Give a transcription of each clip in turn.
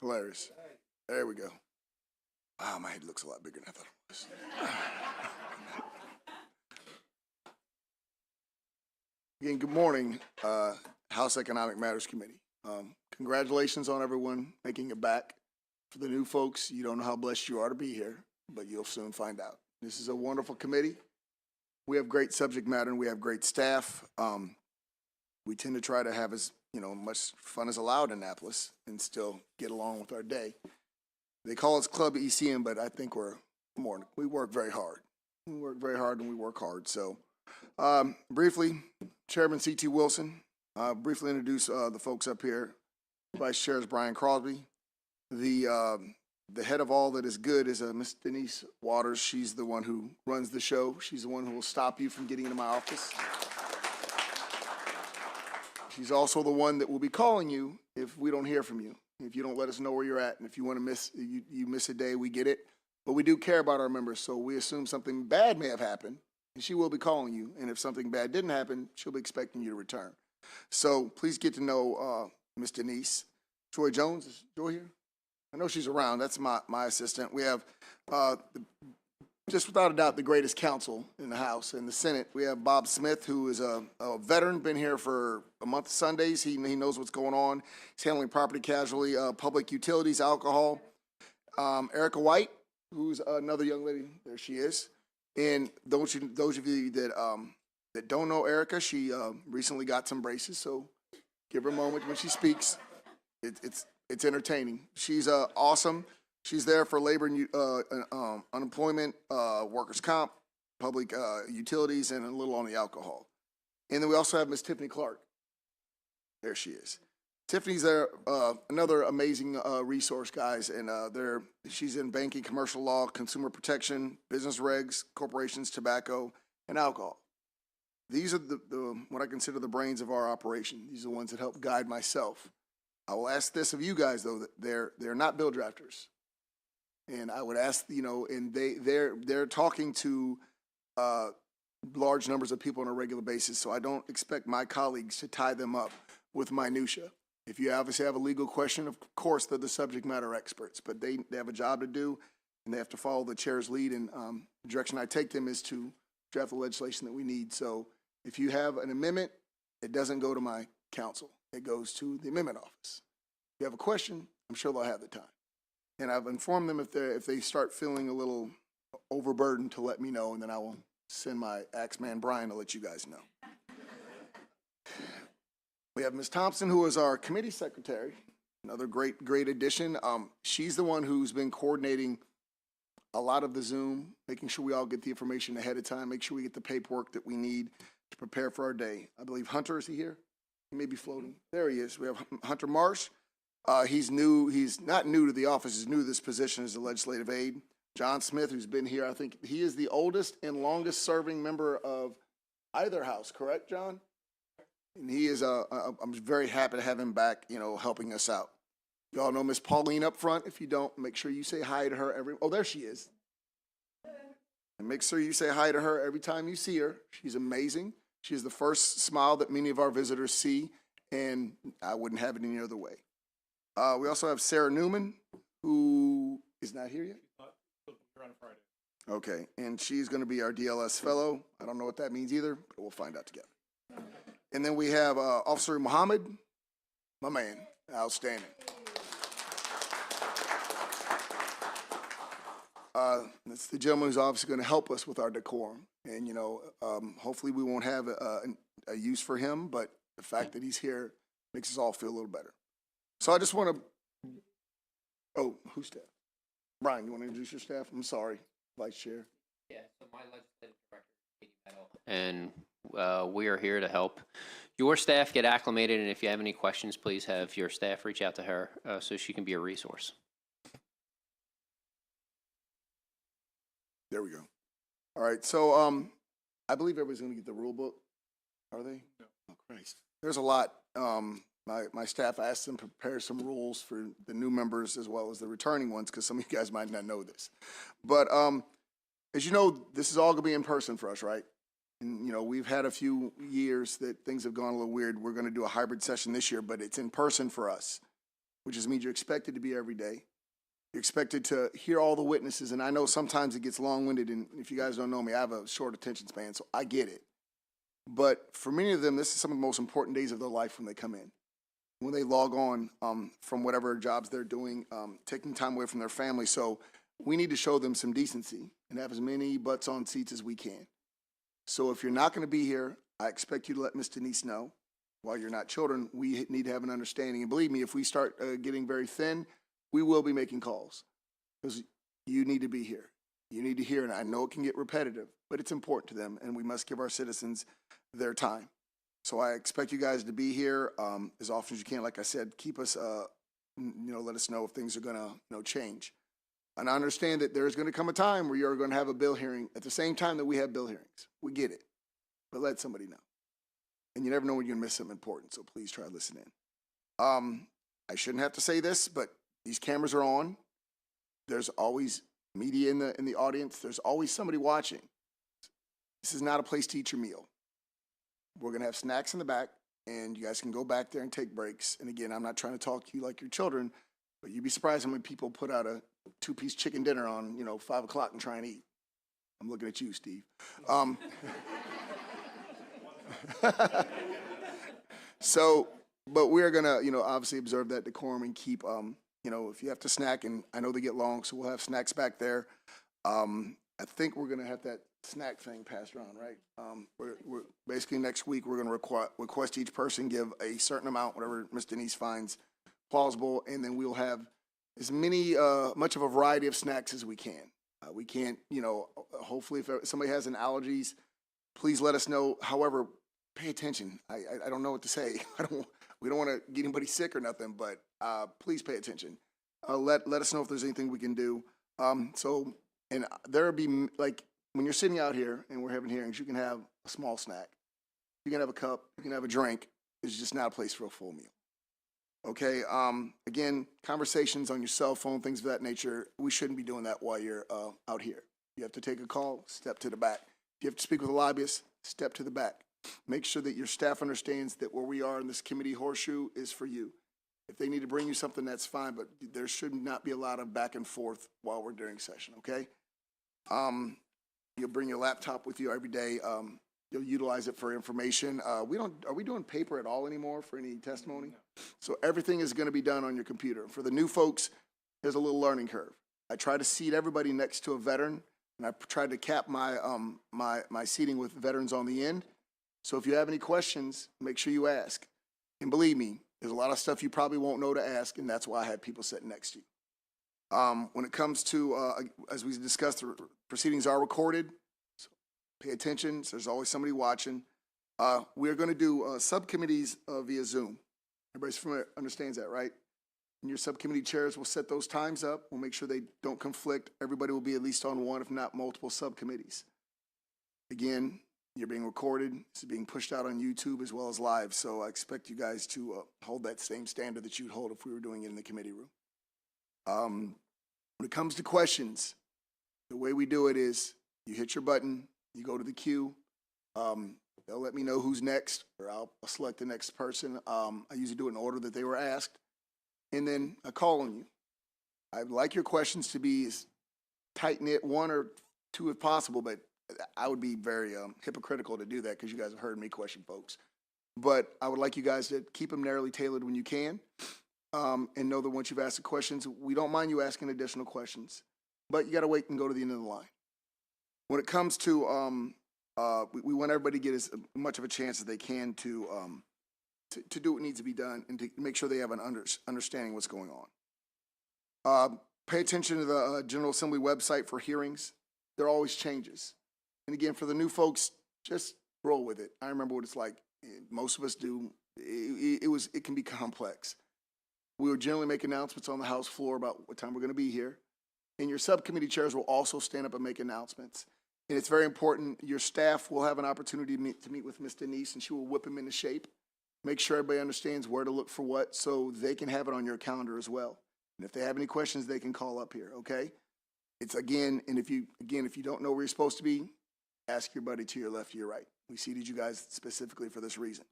Hilarious. There we go. Wow, my head looks a lot bigger than I thought it was. Again, good morning, House Economic Matters Committee. Congratulations on everyone making it back. For the new folks, you don't know how blessed you are to be here, but you'll soon find out. This is a wonderful committee. We have great subject matter and we have great staff. We tend to try to have as much fun as allowed in Annapolis and still get along with our day. They call us Club ECM, but I think we work very hard. We work very hard and we work hard. So briefly, Chairman C.T. Wilson, briefly introduce the folks up here. Vice Chair is Brian Crosby. The head of all that is good is Miss Denise Waters. She's the one who runs the show. She's the one who will stop you from getting into my office. She's also the one that will be calling you if we don't hear from you, if you don't let us know where you're at, and if you want to you miss a day, we get it. But we do care about our members, so we assume something bad may have happened, and she will be calling you. And if something bad didn't happen, she'll be expecting you to return. So please get to know Miss Denise. Joy Jones, is Joy here? I know she's around. That's my assistant. We have, just without a doubt, the greatest counsel in the House and the Senate. We have Bob Smith, who is a veteran, been here for a month of Sundays. He knows what's going on. He's handling property casualty, public utilities, alcohol. Erica White, who's another young lady. There she is. And those of you that don't know Erica, she recently got some braces, so give her a moment when she speaks. It's entertaining. She's awesome. She's there for labor and unemployment, workers' comp, public utilities, and a little on the alcohol. And then we also have Miss Tiffany Clark. There she is. Tiffany's there, another amazing resource, guys, and she's in banking, commercial law, consumer protection, business regs, corporations, tobacco, and alcohol. These are what I consider the brains of our operation. These are the ones that help guide myself. I will ask this of you guys, though, that they're not bill drafters. And I would ask, and they're talking to large numbers of people on a regular basis, so I don't expect my colleagues to tie them up with minutia. If you obviously have a legal question, of course, they're the subject matter experts, but they have a job to do, and they have to follow the chair's lead, and the direction I take them is to draft the legislation that we need. So if you have an amendment, it doesn't go to my counsel. It goes to the amendment office. If you have a question, I'm sure they'll have the time. And I've informed them if they start feeling a little overburdened to let me know, and then I will send my axe man Brian to let you guys know. We have Ms. Thompson, who is our committee secretary, another great addition. She's the one who's been coordinating a lot of the Zoom, making sure we all get the information ahead of time, make sure we get the paperwork that we need to prepare for our day. I believe Hunter, is he here? He may be floating. There he is. We have Hunter Marsh. He's new. He's not new to the office. He's new to this position as a legislative aide. John Smith, who's been here, I think he is the oldest and longest serving member of either house, correct, John? And he is, I'm very happy to have him back, helping us out. You all know Miss Pauline up front. If you don't, make sure you say hi to her oh, there she is. And make sure you say hi to her every time you see her. She's amazing. She's the first smile that many of our visitors see, and I wouldn't have it any other way. We also have Sarah Newman, who is not here yet. You're on Friday. Okay, and she's going to be our DLS fellow. I don't know what that means either, but we'll find out together. And then we have Officer Muhammad, my man, outstanding. That's the gentleman who's obviously going to help us with our decorum. And, hopefully we won't have a use for him, but the fact that he's here makes us all feel a little better. So I just want to, who's staff? Brian, you want to introduce your staff? I'm sorry, Vice Chair. Yeah, so my legislative director, Katie Meadow, and we are here to help your staff get acclimated, and if you have any questions, please have your staff reach out to her so she can be a resource. There we go. All right, so I believe everybody's going to get the rule book. Are they? No. Oh, Christ. There's a lot. My staff asked them to prepare some rules for the new members as well as the returning ones, because some of you guys might not know this. But as you know, this is all going to be in person for us, right? And, we've had a few years that things have gone a little weird. We're going to do a hybrid session this year, but it's in person for us. which just means you're expected to be every day. You're expected to hear all the witnesses, and I know sometimes it gets long-winded, and if you guys don't know me, I have a short attention span, so I get it. But for many of them, this is some of the most important days of their life when they come in. When they log on from whatever jobs they're doing, taking time away from their family. So we need to show them some decency and have as many butts on seats as we can. So if you're not going to be here, I expect you to let Ms. Denise know. While you're not children, we need to have an understanding. And believe me, if we start getting very thin, we will be making calls because you need to be here. You need to hear, and I know it can get repetitive, but it's important to them, and we must give our citizens their time. So I expect you guys to be here as often as you can. Like I said, keep us, let us know if things are going to, change. And I understand that there's going to come a time where you're going to have a bill hearing at the same time that we have bill hearings. We get it, but let somebody know. And you never know when you're going to miss something important, so please try to listen in. I shouldn't have to say this, but these cameras are on. There's always media in the audience. There's always somebody watching. This is not a place to eat your meal. We're going to have snacks in the back, and you guys can go back there and take breaks. And again, I'm not trying to talk to you like your children, but you'd be surprised how many people put out a 2-piece chicken dinner on, 5 o'clock and try and eat. I'm looking at you, Steve. So, but we're going to, obviously observe that decorum and keep, if you have to snack, and I know they get long, so we'll have snacks back there. I think we're going to have that snack thing passed around, right? We're basically next week, we're going to request each person give a certain amount, whatever Ms. Denise finds plausible, and then we'll have as much of a variety of snacks as we can. We can't, hopefully if somebody has an allergies, please let us know. However, pay attention. I don't know what to say. We don't want to get anybody sick or nothing, but please pay attention. Let us know if there's anything we can do. And there'll be, like, when you're sitting out here and we're having hearings, you can have a small snack. You can have a cup. You can have a drink. It's just not a place for a full meal. Okay? Again, conversations on your cell phone, things of that nature, we shouldn't be doing that while you're out here. You have to take a call, step to the back. If you have to speak with a lobbyist, step to the back. Make sure that your staff understands that where we are in this committee horseshoe is for you. If they need to bring you something, that's fine, but there should not be a lot of back and forth while we're during session, okay? You'll bring your laptop with you every day. You'll utilize it for information. Are we doing paper at all anymore for any testimony? So everything is going to be done on your computer. For the new folks, there's a little learning curve. I try to seat everybody next to a veteran, and I tried to cap my my seating with veterans on the end. So if you have any questions, make sure you ask. And believe me, there's a lot of stuff you probably won't know to ask, and that's why I have people sitting next to you. When it comes to, as we discussed, the proceedings are recorded. So pay attention. So there's always somebody watching. We're going to do subcommittees via Zoom. Everybody's familiar, understands that, right? And your subcommittee chairs will set those times up. We'll make sure they don't conflict. Everybody will be at least on one, if not multiple subcommittees. Again, you're being recorded. It's being pushed out on YouTube as well as live. So I expect you guys to hold that same standard that you'd hold if we were doing it in the committee room. When it comes to questions, the way we do it is you hit your button, you go to the queue. They'll let me know who's next, or I'll select the next person. I usually do it in order that they were asked. And then I call on you. I'd like your questions to be as tight-knit, 1 or 2 if possible, but I would be very hypocritical to do that because you guys have heard me question folks. But I would like you guys to keep them narrowly tailored when you can, and know that once you've asked the questions, we don't mind you asking additional questions, but you got to wait and go to the end of the line. When it comes to, we want everybody to get as much of a chance as they can to do what needs to be done and to make sure they have an understanding what's going on. Pay attention to the General Assembly website for hearings. There are always changes. And again, for the new folks, just roll with it. I remember what it's like. Most of us do. It can be complex. We will generally make announcements on the House floor about what time we're going to be here. And your subcommittee chairs will also stand up and make announcements. And it's very important. Your staff will have an opportunity to meet with Ms. Denise, and she will whip them into shape. Make sure everybody understands where to look for what so they can have it on your calendar as well. And if they have any questions, they can call up here, okay? It's again, if you don't know where you're supposed to be, ask your buddy to your left or your right. We seated you guys specifically for this reason.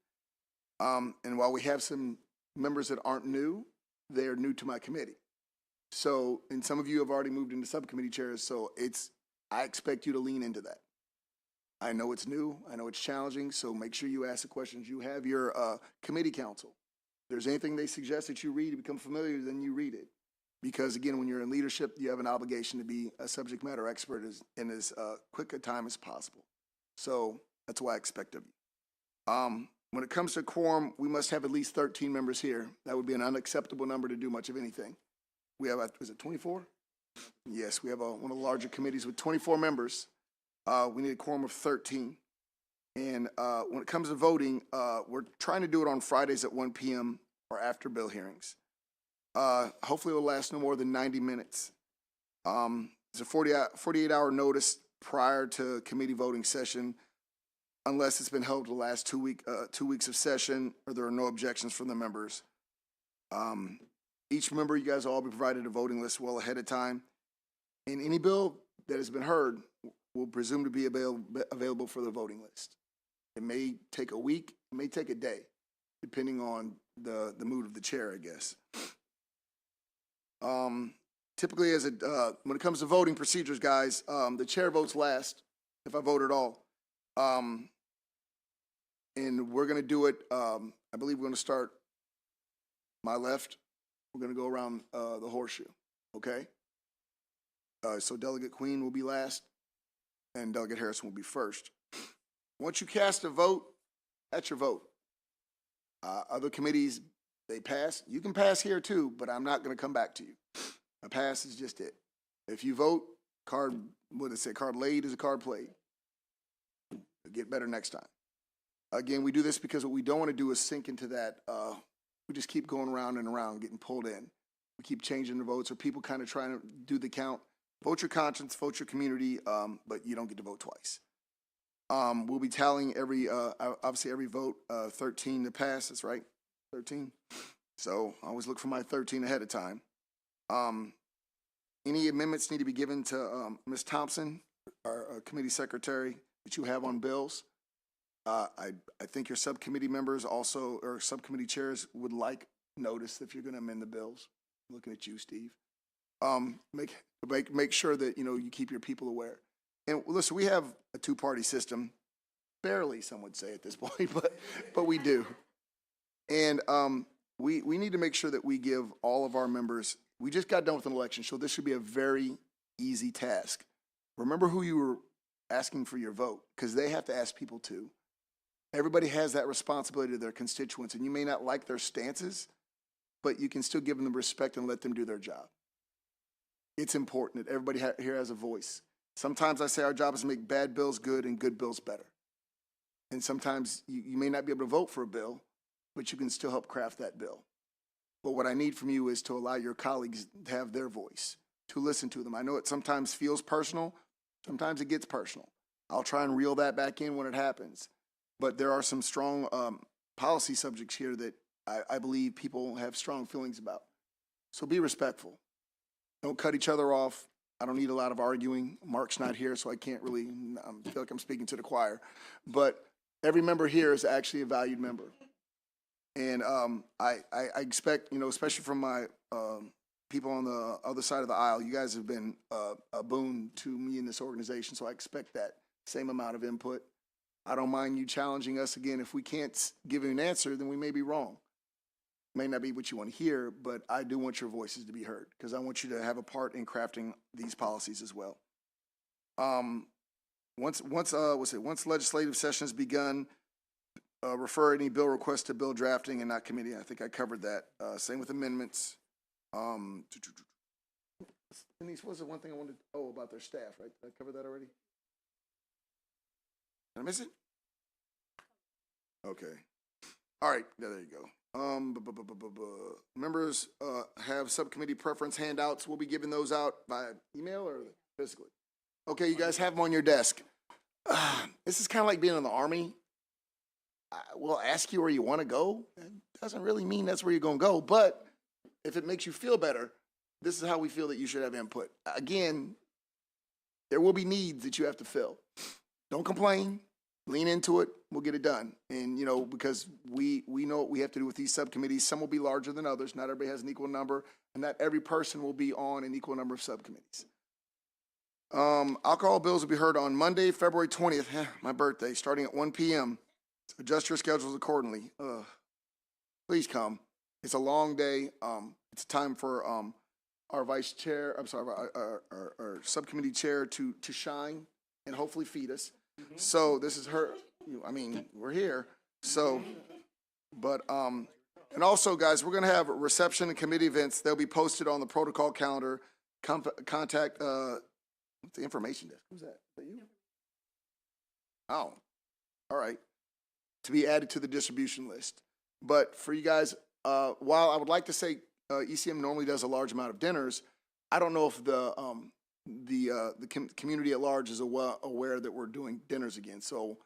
And while we have some members that aren't new, they're new to my committee. So, and some of you have already moved into subcommittee chairs, so I expect you to lean into that. I know it's new, I know it's challenging, so make sure you ask the questions. You have your committee council. If there's anything they suggest that you read to become familiar, then you read it. Because again, when you're in leadership, you have an obligation to be a subject matter expert in as quick a time as possible. So that's what I expect of you. When it comes to quorum, we must have at least 13 members here. That would be an unacceptable number to do much of anything. We have, is it 24? Yes, we have one of the larger committees with 24 members. We need a quorum of 13. And when it comes to voting, we're trying to do it on Fridays at 1 p.m. or after bill hearings. Hopefully it will last no more than 90 minutes. It's a 48-hour notice prior to committee voting session, unless it's been held the last 2 weeks of session or there are no objections from the members. Each member, you guys will all be provided a voting list well ahead of time. And any bill that has been heard will presume to be available for the voting list. It may take a week, it may take a day, depending on the mood of the chair, I guess. Typically, when it comes to voting procedures, guys, the chair votes last, if I vote at all. And we're going to do it, I believe we're going to start my left. We're going to go around the horseshoe, okay? So Delegate Queen will be last, and Delegate Harrison will be first. Once you cast a vote, that's your vote. Other committees, they pass. You can pass here too, but I'm not going to come back to you. A pass is just it. If you vote, card laid is a card played. Get better next time. Again, we do this because what we don't want to do is sink into that. We just keep going around and around, getting pulled in. We keep changing the votes, or people kind of trying to do the count. Vote your conscience, vote your community, but you don't get to vote twice. We'll be tallying obviously every vote, 13 to pass, that's right, 13. So I always look for my 13 ahead of time. Any amendments need to be given to Ms. Thompson, our committee secretary, that you have on bills. I think your subcommittee members also, or subcommittee chairs, would like notice if you're going to amend the bills. I'm looking at you, Steve. Make sure that you keep your people aware. And listen, we have a two-party system, barely some would say at this point, but we do. And we need to make sure that we give all of our members. We just got done with an election, so this should be a very easy task. Remember who you were asking for your vote, because they have to ask people too. Everybody has that responsibility to their constituents, and you may not like their stances, but you can still give them the respect and let them do their job. It's important that everybody here has a voice. Sometimes I say our job is to make bad bills good and good bills better. And sometimes you may not be able to vote for a bill, but you can still help craft that bill. But what I need from you is to allow your colleagues to have their voice, to listen to them. I know it sometimes feels personal. Sometimes it gets personal. I'll try and reel that back in when it happens. But there are some strong policy subjects here that I believe people have strong feelings about. So be respectful. Don't cut each other off. I don't need a lot of arguing. Mark's not here, so I can't really, I feel like I'm speaking to the choir. But every member here is actually a valued member. And I expect, especially from my people on the other side of the aisle, you guys have been a boon to me in this organization, so I expect that same amount of input. I don't mind you challenging us again. If we can't give you an answer, then we may be wrong. May not be what you want to hear, but I do want your voices to be heard because I want you to have a part in crafting these policies as well. Once legislative session has begun, refer any bill requests to bill drafting and not committee. I think I covered that. Same with amendments. Denise, what was the one thing I wanted? Oh, about their staff, right? Did I cover that already? Did I miss it? Okay. All right. Yeah, there you go. Members have subcommittee preference handouts. We'll be giving those out by email or physically. Okay, you guys have them on your desk. This is kind of like being in the Army. We'll ask you where you want to go. It doesn't really mean that's where you're going to go, but if it makes you feel better, this is how we feel that you should have input. Again, there will be needs that you have to fill. Don't complain. lean into it, we'll get it done. And, because we know what we have to do with these subcommittees. Some will be larger than others. Not everybody has an equal number, and not every person will be on an equal number of subcommittees. Alcohol bills will be heard on Monday, February 20th, my birthday, starting at 1 p.m. So adjust your schedules accordingly. Please come. It's a long day. It's time for our vice chair, our subcommittee chair to shine and hopefully feed us. So this is her, we're here. So, but, and also, guys, we're going to have a reception and committee events. They'll be posted on the protocol calendar. Contact, what's the information desk? Who's that? Is that you? Oh, all right. To be added to the distribution list. But for you guys, while I would like to say ECM normally does a large amount of dinners, I don't know if the community at large is aware that we're doing dinners again. So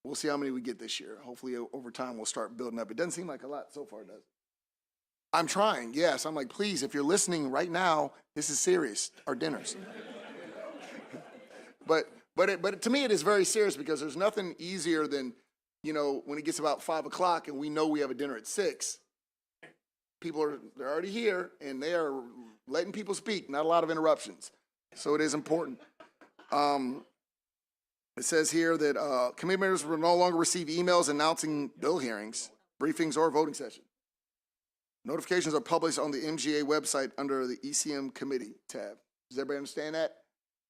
we'll see how many we get this year. Hopefully over time we'll start building up. It doesn't seem like a lot so far, does it? I'm trying, yes. I'm like, please, if you're listening right now, this is serious, our dinners. But to me it is very serious because there's nothing easier than, when it gets about 5 o'clock and we know we have a dinner at 6, they're already here and they are letting people speak, not a lot of interruptions. So it is important. It says here that committee members will no longer receive emails announcing bill hearings, briefings, or voting sessions. Notifications are published on the MGA website under the ECM Committee tab. Does everybody understand that?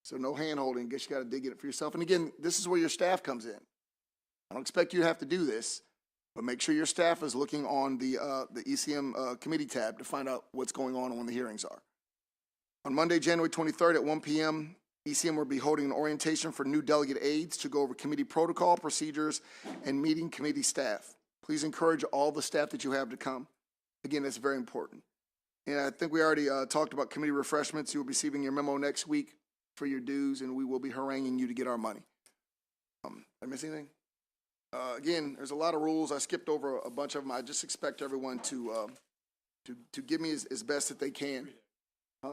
So no hand-holding. Guess you got to dig it for yourself. And again, this is where your staff comes in. I don't expect you to have to do this, but make sure your staff is looking on the ECM Committee tab to find out what's going on and when the hearings are. On Monday, January 23rd at 1 p.m., ECM will be holding an orientation for new delegate aides to go over committee protocol, procedures, and meeting committee staff. Please encourage all the staff that you have to come. Again, that's very important. And I think we already talked about committee refreshments. You will be receiving your memo next week for your dues, and we will be haranguing you to get our money. Did I miss anything? Again, there's a lot of rules. I skipped over a bunch of them. I just expect everyone to give me as best that they can. Huh?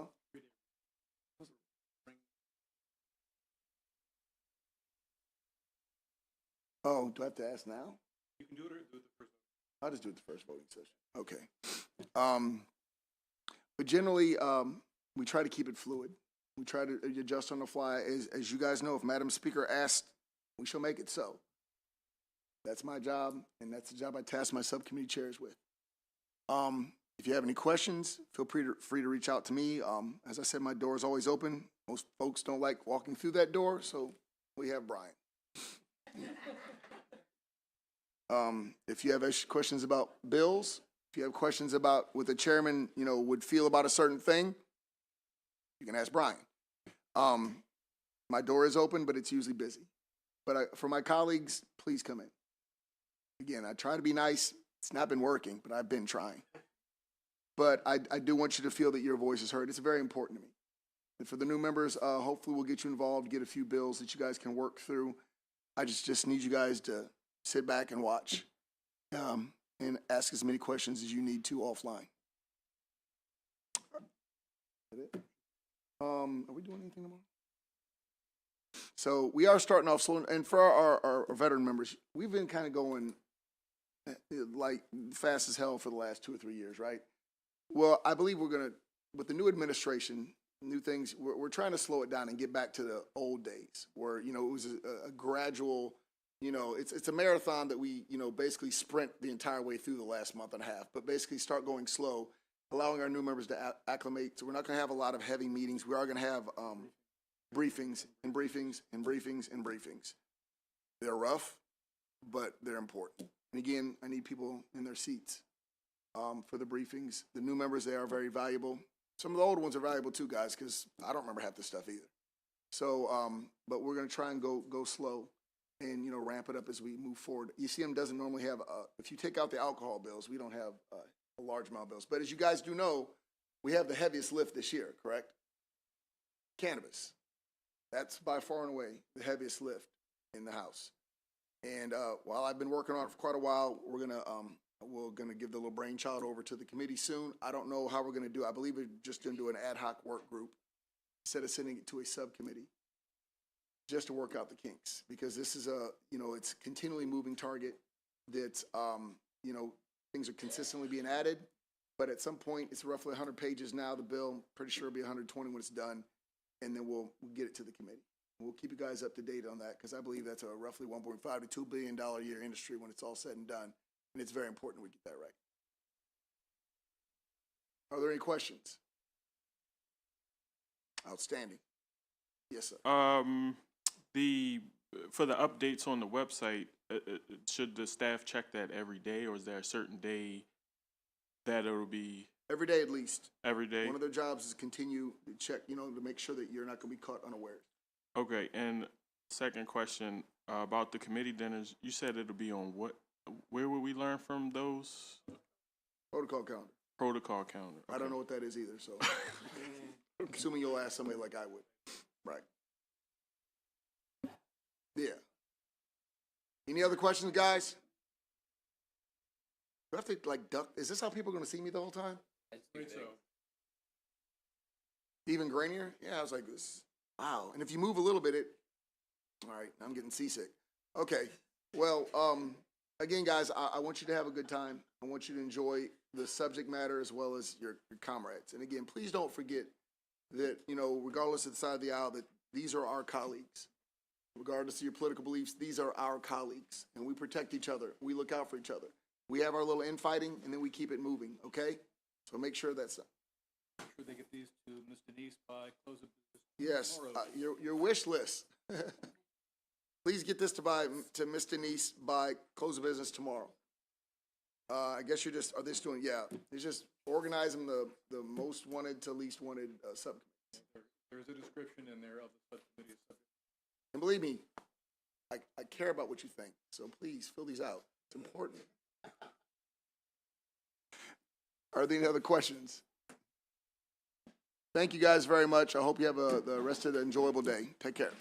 Oh, do I have to ask now? You can do it or do it the first. I'll just do it the first voting session. Okay. But generally, we try to keep it fluid. We try to adjust on the fly. As you guys know, if Madam Speaker asked, we shall make it so. That's my job, and that's the job I task my subcommittee chairs with. If you have any questions, feel free to reach out to me. As I said, my door is always open. Most folks don't like walking through that door, so we have Brian. If you have questions about bills, if you have questions about what the chairman, would feel about a certain thing, you can ask Brian. My door is open, but it's usually busy. But for my colleagues, please come in. Again, I try to be nice. It's not been working, but I've been trying. But I do want you to feel that your voice is heard. It's very important to me. And for the new members, hopefully we'll get you involved, get a few bills that you guys can work through. I just need you guys to sit back and watch and ask as many questions as you need to offline. Is that it? Are we doing anything tomorrow? So we are starting off slow. And for our veteran members, we've been kind of going like fast as hell for the last 2 or 3 years, right? Well, I believe we're going to, with the new administration, new things, we're trying to slow it down and get back to the old days where, it was a gradual, it's a marathon that we, basically sprint the entire way through the last month and a half, but basically start going slow, allowing our new members to acclimate. So we're not going to have a lot of heavy meetings. We are going to have briefings and briefings and briefings and briefings. They're rough, but they're important. And again, I need people in their seats for the briefings. The new members, they are very valuable. Some of the older ones are valuable too, guys, because I don't remember half this stuff either. So, but we're going to try and go slow and, ramp it up as we move forward. ECM doesn't normally have, if you take out the alcohol bills, we don't have a large amount of bills. But as you guys do know, we have the heaviest lift this year, correct? Cannabis. That's by far and away the heaviest lift in the House. And while I've been working on it for quite a while, we're gonna give the little brainchild over to the committee soon. I don't know how we're gonna do it. I believe we're just gonna do an ad hoc work group instead of sending it to a subcommittee. just to work out the kinks, because this is it's a continually moving target that's, things are consistently being added, but at some point, it's roughly 100 pages now, the bill, pretty sure it'll be 120 when it's done, and then we'll get it to the committee. We'll keep you guys up to date on that, because I believe that's a roughly $1.5 to $2 billion a year industry when it's all said and done, and it's very important we get that right. Are there any questions? Outstanding. Yes, sir. For the updates on the website, should the staff check that every day, or is there a certain day that it'll be Every day at least. every day? One of their jobs is continue to check, to make sure that you're not going to be caught unawares. Okay, and second question about the committee dinners. You said it'll be on what? Where will we learn from those? Protocol calendar. Protocol calendar. I don't know what that is either, so assuming you'll ask somebody like I would. Right. Yeah. Any other questions, guys? Do I have to, duck? Is this how people are going to see me the whole time? I think so. Even grainier? Yeah, I was like, this. Wow. And if you move a little bit, all right, I'm getting seasick. Okay. Well, again, guys, I want you to have a good time. I want you to enjoy the subject matter as well as your comrades. And again, please don't forget that, regardless of the side of the aisle, that these are our colleagues. Regardless of your political beliefs, these are our colleagues. And we protect each other. We look out for each other. We have our little infighting, and then we keep it moving, okay? So make sure that's done. Should they get these to Ms. Denise by close of business? Yes, tomorrow? your wish list. Please get this to Miss Denise by close of business tomorrow. I guess are they just doing, it's just organizing the most wanted to least wanted subcommittees. There's a description in there of the subcommittee subject. And believe me, I care about what you think, so please fill these out. It's important. Are there any other questions? Thank you guys very much. I hope you have the rest of the enjoyable day. Take care.